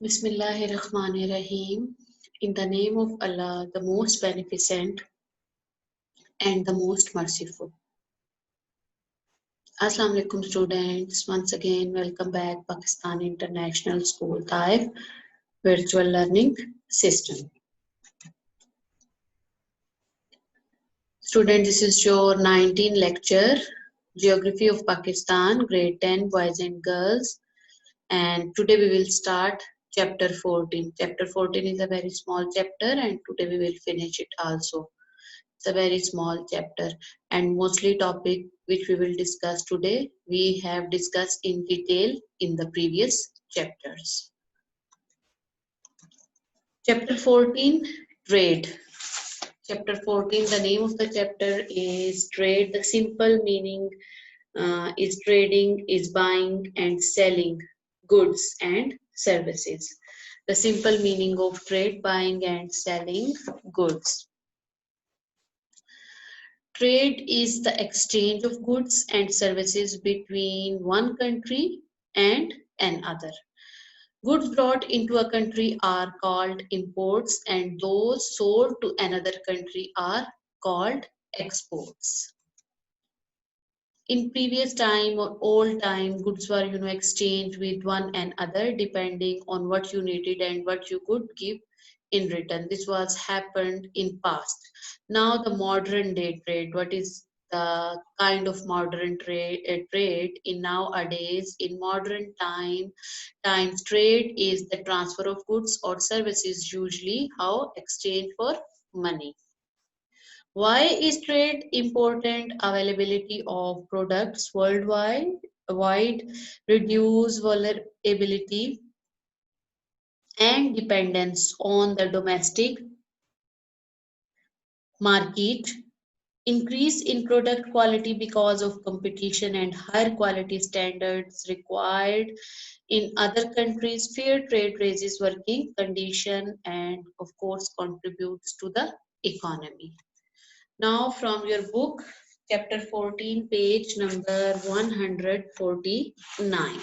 Bismillahirrahmanirrahim. In the name of Allah, the most beneficent and the most merciful. Assalamu alaikum students. Once again, welcome back Pakistan International School Taif Virtual Learning System. Students, this is your 19th lecture, Geography of Pakistan, Grade 10, Boys and Girls. And today we will start chapter 14. Chapter 14 is a very small chapter and today we will finish it also. It's a very small chapter and mostly topic which we will discuss today we have discussed in detail in the previous chapters. Chapter 14, Trade. Chapter 14, the name of the chapter is Trade. The simple meaning is trading, is buying and selling goods and services. The simple meaning of trade, buying and selling goods. Trade is the exchange of goods and services between one country and another. Goods brought into a country are called imports and those sold to another country are called exports. In previous time or old time, goods were exchanged with one another depending on what you needed and what you could give in return. This was happened in past. Now the modern day trade, what is the kind of modern trade in nowadays in modern times trade is the transfer of goods or services, usually how exchange for money. Why is trade important? Availability of products worldwide, reduce vulnerability and dependence on the domestic market, increase in product quality because of competition and higher quality standards required in other countries. Fair trade raises working condition and of course contributes to the economy. Now from your book, chapter 14, page number 149.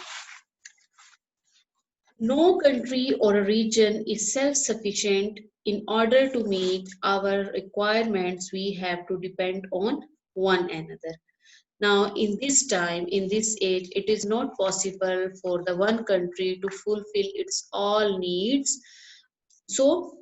No country or region is self-sufficient. In order to meet our requirements, we have to depend on one another. Now, in this time, in this age, it is not possible for the one country to fulfill its all needs. So,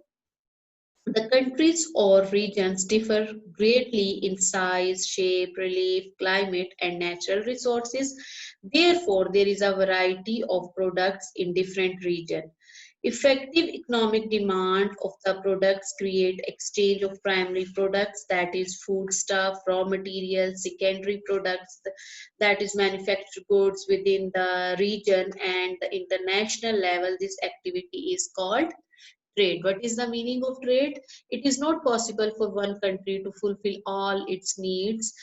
the countries or regions differ greatly in size, shape, relief, climate, and natural resources. Therefore, there is a variety of products in different regions. Effective economic demand of the products create exchange of primary products, that is foodstuff, raw materials, secondary products, that is manufactured goods within the region and the international level. This activity is called trade. What is the meaning of trade? It is not possible for one country to fulfill all its needs.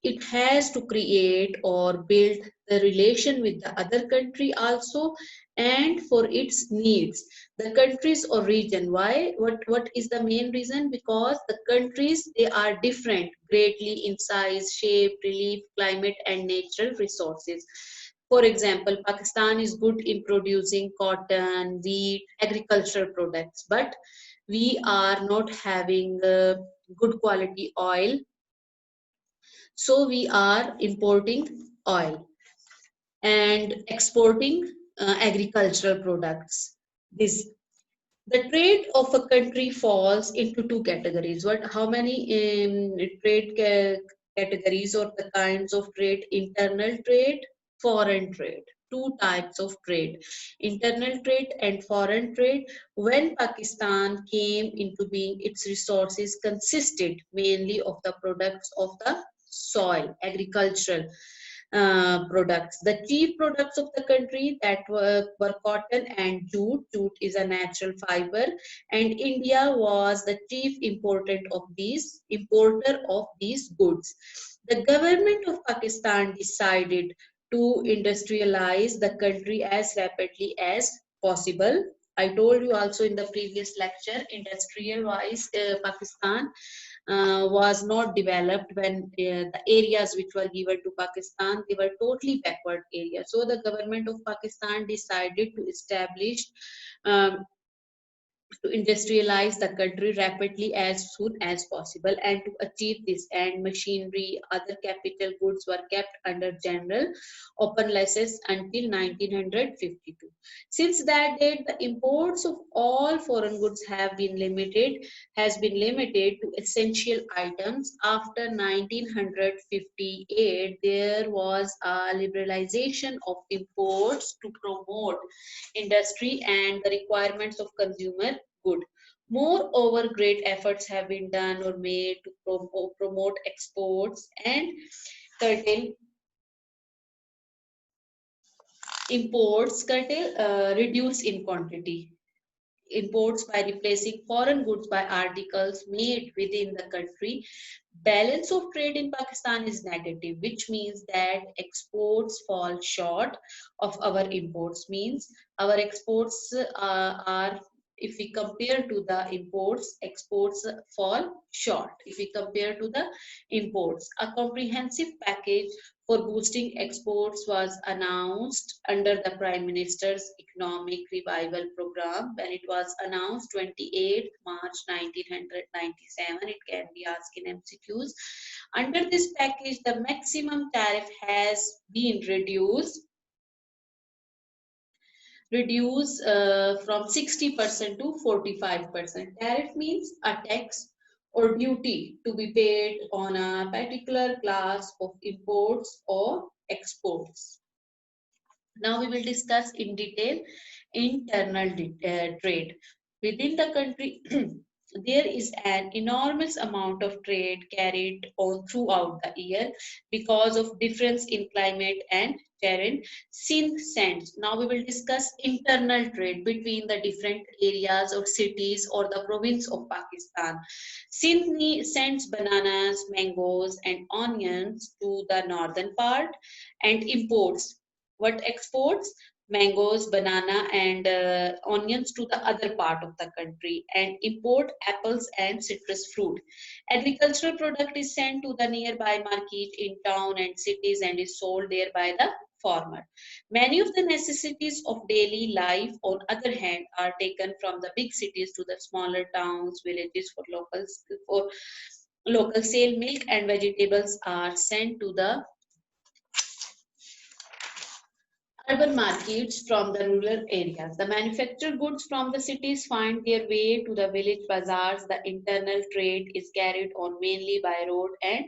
It has to create or build the relation with the other country also and for its needs. The countries or region, why? What is the main reason? Because the countries, they are different greatly in size, shape, relief, climate and natural resources. For example, Pakistan is good in producing cotton, wheat, agricultural products, but we are not having good quality oil, so we are importing oil and exporting agricultural products. This the trade of a country falls into two categories. How many categories or the kinds of trade? Internal trade, foreign trade. Two types of trade, internal trade and foreign trade. When Pakistan came into being, its resources consisted mainly of the products of the soil, agricultural products. The chief products of the country that were cotton and jute. Jute is a natural fiber, and India was the chief importer of these goods. The government of Pakistan decided to industrialize the country as rapidly as possible. I told you also in the previous lecture, industrial wise Pakistan was not developed when the areas which were given to Pakistan, they were totally backward areas. So the government of Pakistan decided to establish um, to industrialize the country rapidly as soon as possible, and to achieve this end, machinery, other capital goods were kept under general open license until 1952. Since that date, the imports of all foreign goods has been limited to essential items. After 1958, there was a liberalization of imports to promote industry and the requirements of consumer good. Moreover, great efforts have been done or made to promote exports and curtail reduce in quantity. Imports by replacing foreign goods by articles made within the country. Balance of trade in Pakistan is negative, which means that exports fall short of our imports. Means our exports are, if we compare to the imports, exports fall short. If we compare to the imports, a comprehensive package for boosting exports was announced under the Prime Minister's Economic Revival Program. When it was announced 28 March 1997, it can be asked in MCQs. Under this package, the maximum tariff has been reduced from 60% to 45%. Tariff means a tax or duty to be paid on a particular class of imports or exports. Now we will discuss in detail internal trade. Within the country, there is an enormous amount of trade carried on throughout the year because of difference in climate and terrain. Since now we will discuss internal trade between the different areas or cities or the province of Pakistan. Sindh sends bananas, mangoes, and onions to the northern part and imports what exports mangoes, banana, and onions to the other part of the country, and import apples and citrus fruit. Agricultural product is sent to the nearby market in town and cities and is sold there by the farmer. Many of the necessities of daily life, on other hand, are taken from the big cities to the smaller towns, villages for local sale. Milk and vegetables are sent to the urban markets from the rural areas. The manufactured goods from the cities find their way to the village bazaars. The internal trade is carried on mainly by road and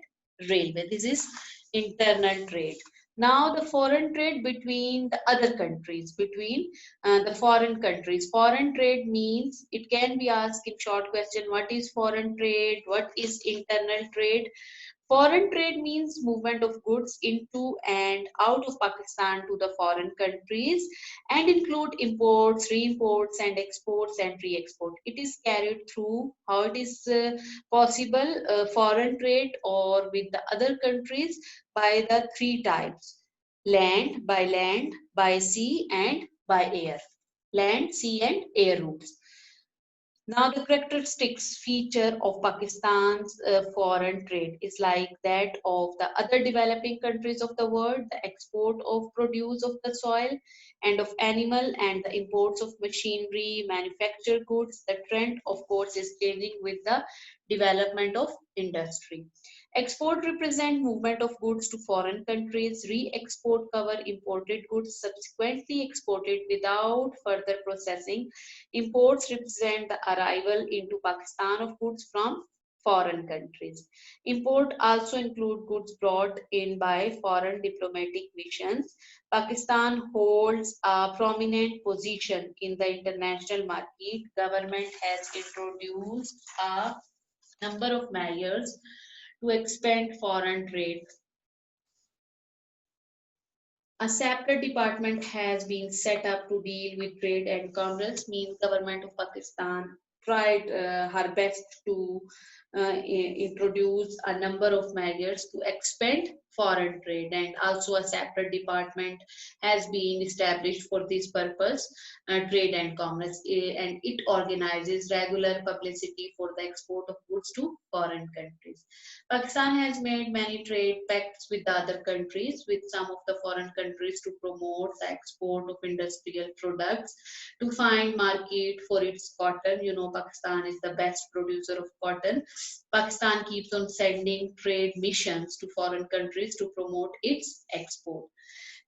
railway. This is internal trade. Now the foreign trade between the other countries, between the foreign countries. Foreign trade means, it can be asked in short question, what is foreign trade? What is internal trade? Foreign trade means movement of goods into and out of Pakistan to the foreign countries and include imports, re-imports and exports and re-export. It is carried through how it is possible foreign trade or with the other countries by the three types: land, by sea and by air. Land, sea and air routes. Now, the characteristics feature of Pakistan's foreign trade is like that of the other developing countries of the world. The export of produce of the soil and of animal and the imports of machinery, manufactured goods. The trend, of course, is changing with the development of industry. Export represent movement of goods to foreign countries. Re-export cover imported goods subsequently exported without further processing. Imports represent the arrival into Pakistan of goods from foreign countries. Import also include goods brought in by foreign diplomatic missions. Pakistan holds a prominent position in the international market. Government has introduced a number of measures to expand foreign trade. A separate department has been set up to deal with trade and commerce. Means government of Pakistan tried her best to introduce a number of measures to expand foreign trade, and also a separate department has been established for this purpose, trade and commerce, and it organizes regular publicity for the export of goods to foreign countries. Pakistan has made many trade pacts with the other countries, with some of the foreign countries to promote the export of industrial products, to find market for its cotton. You know, Pakistan is the best producer of cotton. Pakistan keeps on sending trade missions to foreign countries to promote its export.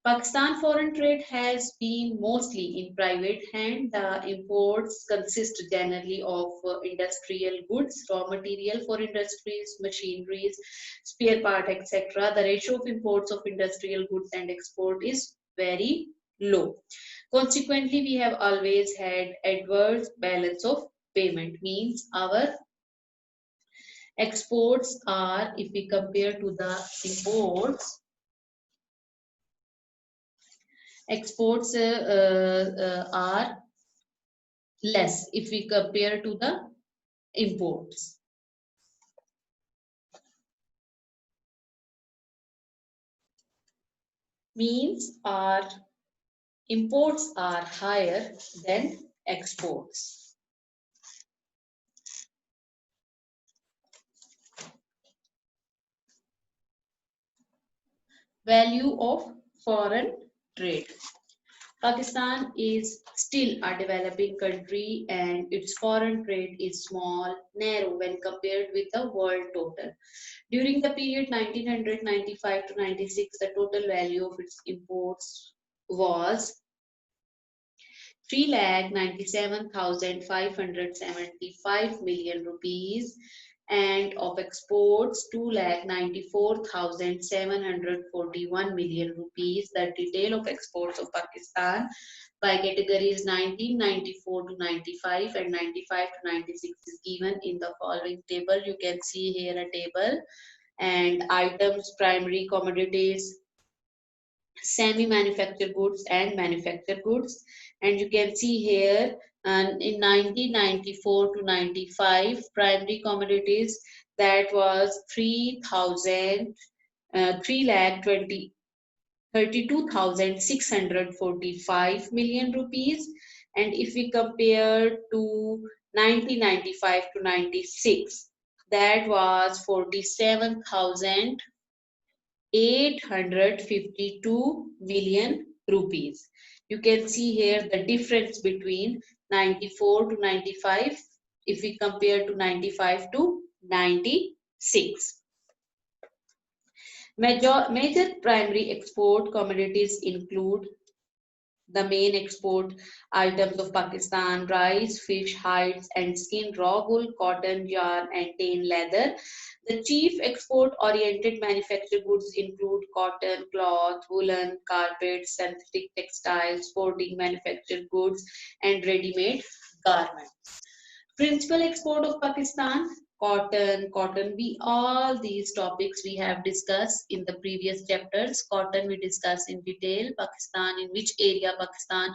Pakistan foreign trade has been mostly in private hand. The imports consist generally of industrial goods, raw material for industries, machineries, spare part, etc. The ratio of imports of industrial goods and export is very low. Consequently, we have always had adverse balance of payment, means our exports are, if we compare to the imports, exports are less if we compare to the imports. Means our imports are higher than exports. Value of foreign trade. Pakistan is still a developing country and its foreign trade is small, narrow when compared with the world total. During the period 1995 to 96, the total value of its imports was 3,97,575 million rupees, and of exports 2,94,741 million rupees. The detail of exports of Pakistan by categories 1994 to 95 and 95 to 96 is given in the following table. You can see here a table, and items, primary commodities, semi-manufactured goods and manufactured goods. And you can see here, in 1994 to 95, primary commodities, that was 32,645 million rupees. And if we compare to 1995 to 96, that was 47,852 million rupees. You can see here the difference between 94 to 95 if we compare to 95 to 96. Major primary export commodities include the main export items of Pakistan: rice, fish, hides and skin, raw wool, cotton, yarn and tan leather. The chief export-oriented manufactured goods include cotton, cloth, woolen, carpets, synthetic textiles, sporting manufactured goods and ready-made garments. Principal export of Pakistan: cotton. We all these topics we have discussed in the previous chapters. Cotton we discussed in detail. Pakistan, in which area Pakistan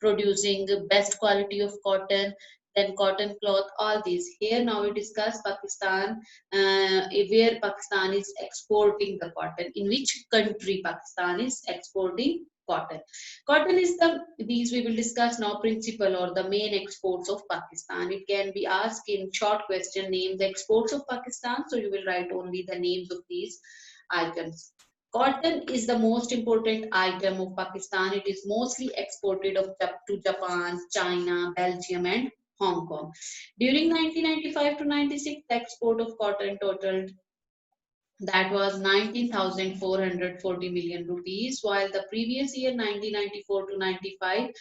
producing the best quality of cotton, then cotton cloth, all these. Here now we discuss Pakistan, where Pakistan is exporting the cotton, in which country Pakistan is exporting cotton. Cotton is these we will discuss now, principal or the main exports of Pakistan. It can be asked in short question, name the exports of Pakistan. So you will write only the names of these items. Cotton is the most important item of Pakistan. It is mostly exported to Japan, China, Belgium and Hong Kong. During 1995 to 96, the export of cotton totaled, that was 19,440 million rupees, while the previous year 1994 to 95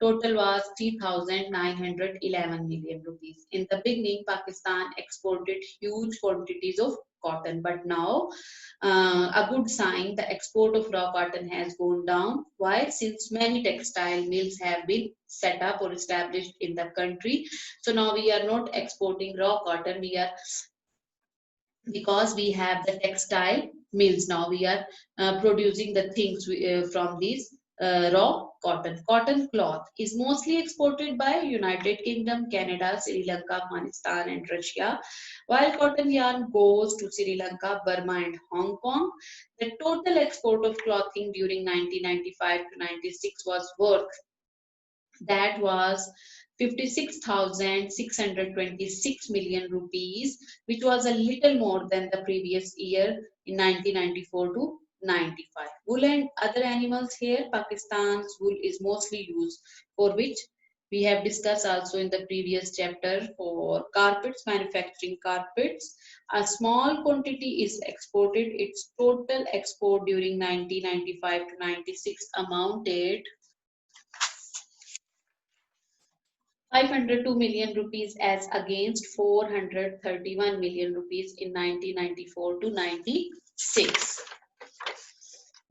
total was 3,911 million rupees. In the beginning, Pakistan exported huge quantities of cotton, but now a good sign, the export of raw cotton has gone down. Why? Since many textile mills have been set up or established in the country, so now we are not exporting raw cotton, we are, because we have the textile mills now, we are producing the things from these raw cotton. Cotton cloth is mostly exported by United Kingdom, Canada, Sri Lanka, Afghanistan, and Russia, while cotton yarn goes to Sri Lanka, Burma, and Hong Kong. The total export of clothing during 1995 to 96 was worth, that was 56,626 million rupees, which was a little more than the previous year in 1994 to 95. Wool and other animals here, Pakistan's wool is mostly used for which we have discussed also in the previous chapter for carpets, manufacturing carpets. A small quantity is exported. Its total export during 1995 to 96 amounted 502 million rupees as against 431 million rupees in 1994 to 96.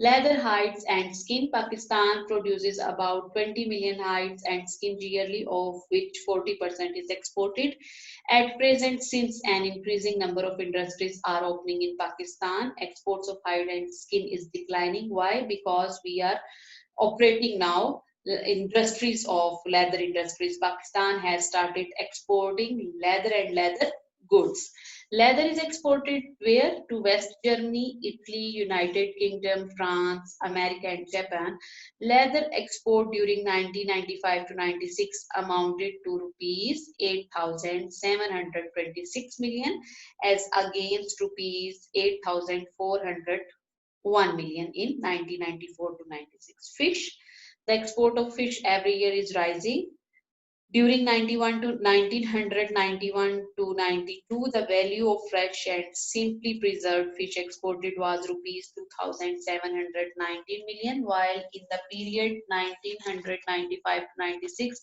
Leather hides and skin. Pakistan produces about 20 million hides and skin yearly, of which 40% is exported. At present, since an increasing number of industries are opening in Pakistan, exports of hide and skin is declining. Why? Because we are operating now industries of leather industries. Pakistan has started exporting leather and leather goods. Leather is exported where? To West Germany, Italy, United Kingdom, France, America, and Japan. Leather export during 1995 to 96 amounted to rupees 8,726 million as against rupees 8,401 million in 1994 to 96. Fish. The export of fish every year is rising. During 1991 to 92, the value of fresh and simply preserved fish exported was rupees 2,719 million, while in the period 1995 to 96,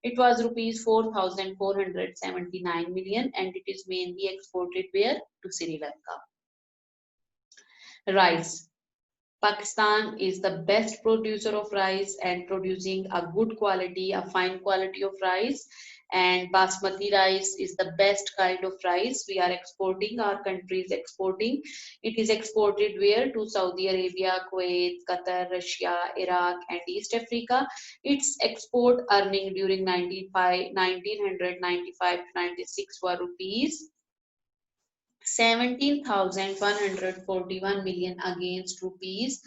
it was rupees 4,479 million, and it is mainly exported where? To Sri Lanka. Rice. Pakistan is the best producer of rice and producing a good quality, a fine quality of rice. And basmati rice is the best kind of rice we are exporting. Our country is exporting. It is exported where? To Saudi Arabia, Kuwait, Qatar, Russia, Iraq, and East Africa. Its export earning during 1995 to 96 were rupees 17,141 million against rupees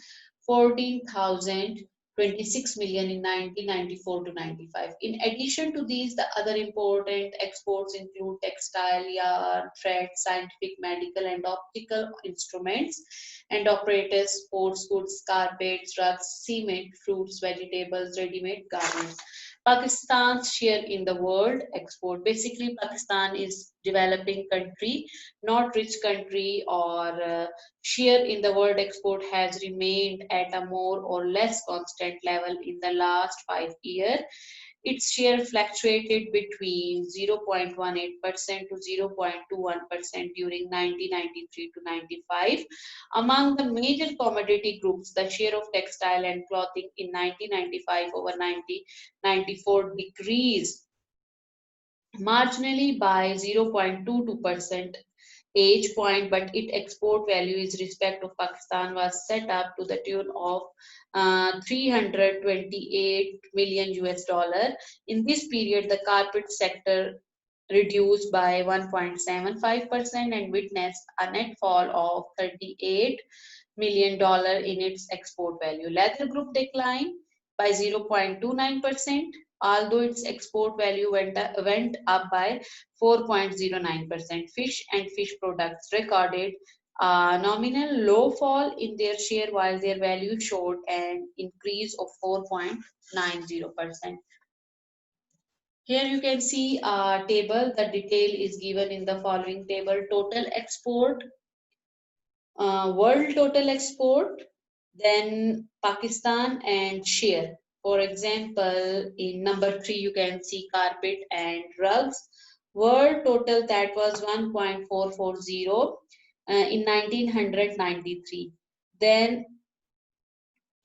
14,026 million in 1994 to 95. In addition to these, the other important exports include textile, yarn, thread, scientific, medical, and optical instruments and operators, sports goods, carpets, rugs, cement, fruits, vegetables, ready-made garments. Pakistan's share in the world export. Basically, Pakistan is developing country, not rich country, or share in the world export has remained at a more or less constant level in the last 5 years. Its share fluctuated between 0.18% to 0.21% during 1993 to 95. Among the major commodity groups, the share of textile and clothing in 1995 over 1994 decreased marginally by 0.22% age point, but its export value is respect of Pakistan was set up to the tune of 328 million US dollar. In this period, the carpet sector reduced by 1.75% and witnessed a net fall of $38 million in its export value. Leather group declined by 0.29%, although its export value went up by 4.09%. Fish and fish products recorded a nominal low fall in their share while their value showed an increase of 4.90%. Here you can see a table. The detail is given in the following table. Total export, world total export, then Pakistan and share. For example, in number 3, you can see carpet and rugs. World total, that was 1.440 in 1993. Then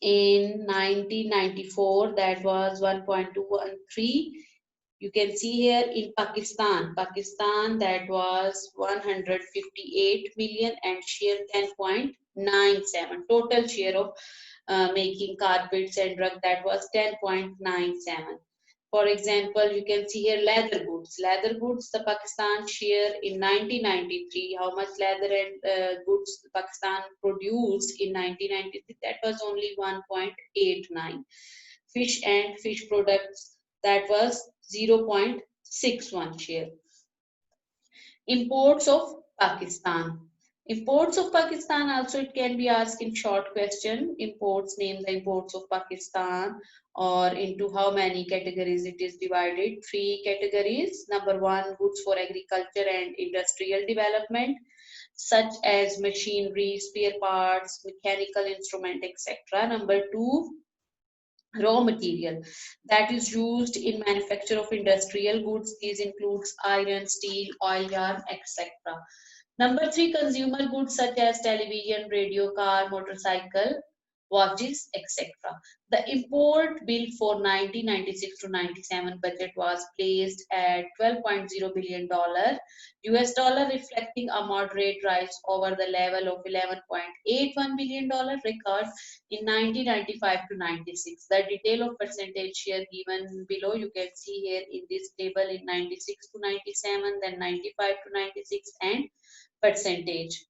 in 1994, that was 1.213. You can see here in Pakistan, that was 158 million and share 10.97. Total share of making carpets and rug, that was 10.97. For example, you can see here leather goods. Leather goods, the Pakistan share in 1993, how much leather and goods Pakistan produced in 1993, that was only 1.89. Fish and fish products, that was 0.61 share. Imports of Pakistan. Imports of Pakistan also, it can be asked in short question. Imports, name the imports of Pakistan, or into how many categories it is divided. Three categories. Number one, goods for agriculture and industrial development, such as machinery, spare parts, mechanical instrument, etc. Number two, raw material that is used in manufacture of industrial goods. These includes iron, steel, oil, yarn, etc. Number three, consumer goods such as television, radio, car, motorcycle, watches, etc. The import bill for 1996 to 97 budget was placed at $12.0 billion US dollar, reflecting a moderate rise over the level of $11.81 billion record in 1995 to 96. The detail of percentage share given below, you can see here in this table in 96 to 97, then 95 to 96, and percentage.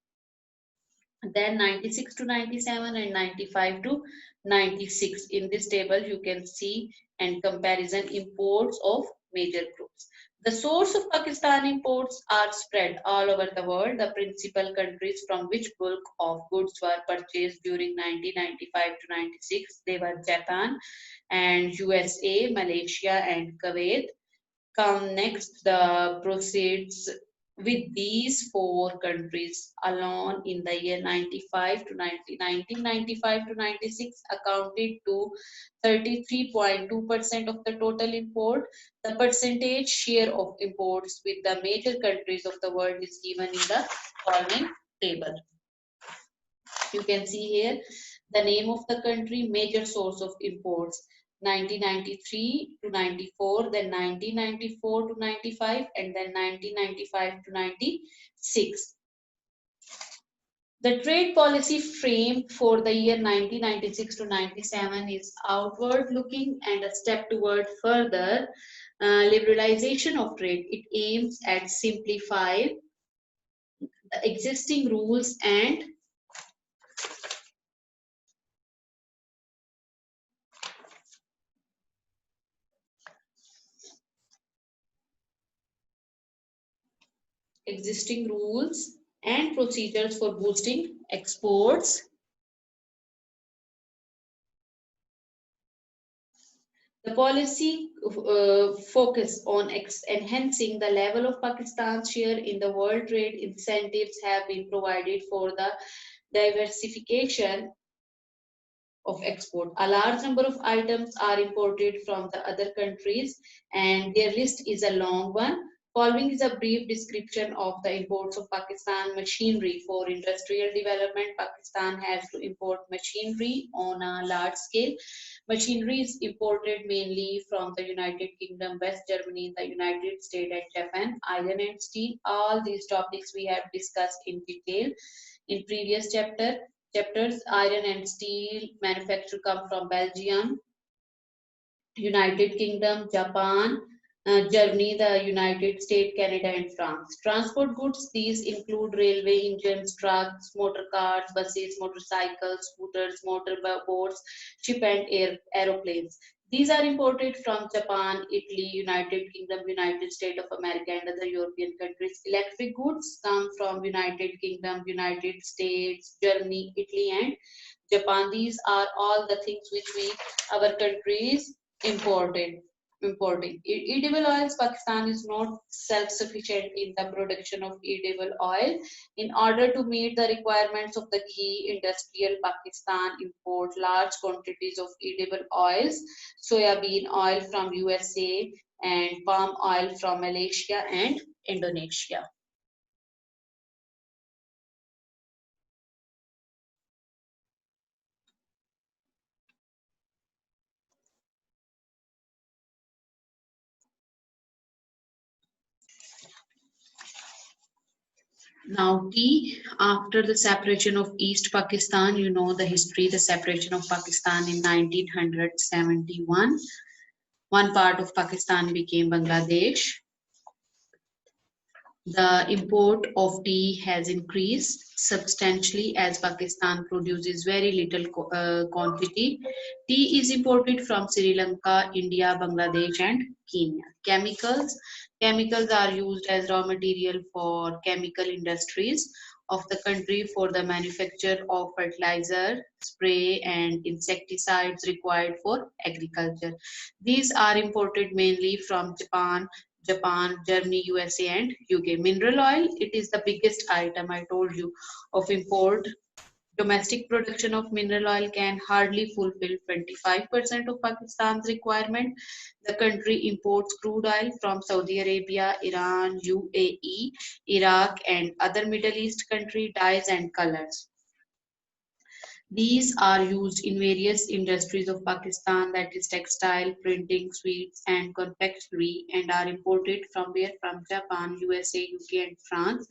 Then 96 to 97 and 95 to 96. In this table, you can see and comparison imports of major groups. The source of Pakistan imports are spread all over the world. The principal countries from which bulk of goods were purchased during 1995 to 96, they were Japan and USA, Malaysia and Kuwait. Come next, the proceeds with these four countries alone in the year 95 to 90, 1995 to 96 accounted to 33.2% of the total import. The percentage share of imports with the major countries of the world is given in the following table. You can see here the name of the country, major source of imports. 1993 to 94, then 1994 to 95, and then 1995 to 96. The trade policy frame for the year 1996 to 97 is outward looking and a step toward further liberalization of trade. It aims at simplify the existing rules and procedures for boosting exports. The policy focus on enhancing the level of Pakistan's share in the world trade. Incentives have been provided for the diversification of export. A large number of items are imported from the other countries, and their list is a long one. Following is a brief description of the imports of Pakistan. Machinery for industrial development. Pakistan has to import machinery on a large scale. Machinery is imported mainly from the United Kingdom, West Germany, the United States, and Japan. Iron and steel. All these topics we have discussed in detail in previous chapters. Iron and steel manufacture come from Belgium, United Kingdom, Japan, Germany, the United States, Canada, and France. Transport goods, these include railway engines, trucks, motor cars, buses, motorcycles, scooters, motorboats, ship and aeroplanes. These are imported from Japan, Italy, United Kingdom, United States of America, and other European countries. Electric goods come from United Kingdom, United States, Germany, Italy, and Japan. These are all the things which our countries imported. Edible oils, Pakistan is not self-sufficient in the production of edible oil. In order to meet the requirements of the ghee industrial, Pakistan import large quantities of edible oils, soybean oil from USA and palm oil from Malaysia and Indonesia. Now, tea, after the separation of East Pakistan, you know the history, the separation of Pakistan in 1971. One part of Pakistan became Bangladesh. The import of tea has increased substantially as Pakistan produces very little quantity. Tea is imported from Sri Lanka, India, Bangladesh, and Kenya. Chemicals. Chemicals are used as raw material for chemical industries of the country for the manufacture of fertilizer, spray, and insecticides required for agriculture. These are imported mainly from Japan, Germany, USA, and UK. Mineral oil, it is the biggest item I told you of import. Domestic production of mineral oil can hardly fulfill 25% of Pakistan's requirement. The country imports crude oil from Saudi Arabia, Iran, UAE, Iraq, and other Middle East countries, dyes and colors. These are used in various industries of Pakistan, that is textile, printing, sweets, and confectionery, and are imported from where? From Japan, USA, UK, and France.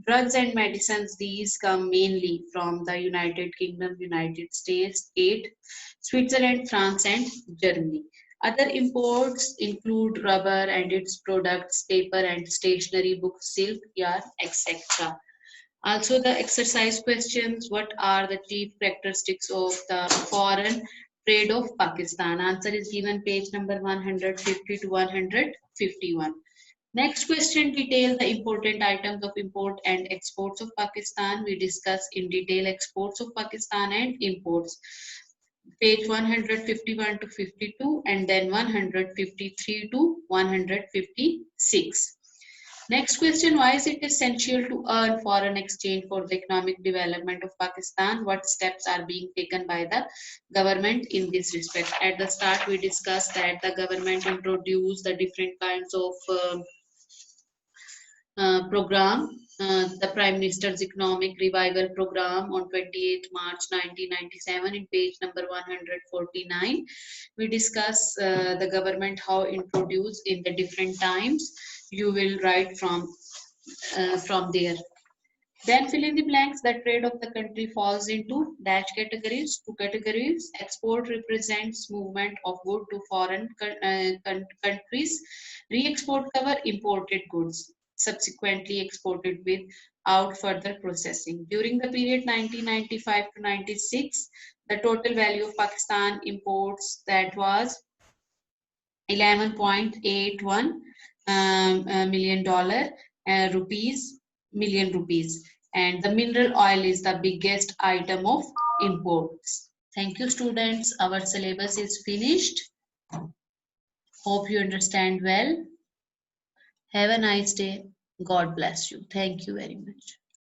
Drugs and medicines, these come mainly from the United Kingdom, United States, 8, Switzerland, France, and Germany. Other imports include rubber and its products, paper and stationery, books, silk, yarn, etc. Also, the exercise questions, what are the chief characteristics of the foreign trade of Pakistan? Answer is given page number 150 to 151. Next question, detail the important items of import and exports of Pakistan. We discuss in detail exports of Pakistan and imports. Page 151 to 52 and then 153 to 156. Next question, why is it essential to earn foreign exchange for the economic development of Pakistan? What steps are being taken by the government in this respect? At the start, we discussed that the government introduced the different kinds of program, the Prime Minister's Economic Revival Program on 28 March 1997 in page number 149. We discuss the government how introduced in the different times. You will write from there. Then fill in the blanks. The trade of the country falls into dash categories. Two categories. Export represents movement of good to foreign countries. Re-export cover imported goods subsequently exported without further processing. During the period 1995 to 96, the total value of Pakistan imports that was 11.81 million dollar million rupees, and the mineral oil is the biggest item of imports. Thank you, students. Our syllabus is finished. Hope you understand well. Have a nice day. God bless you. Thank you very much.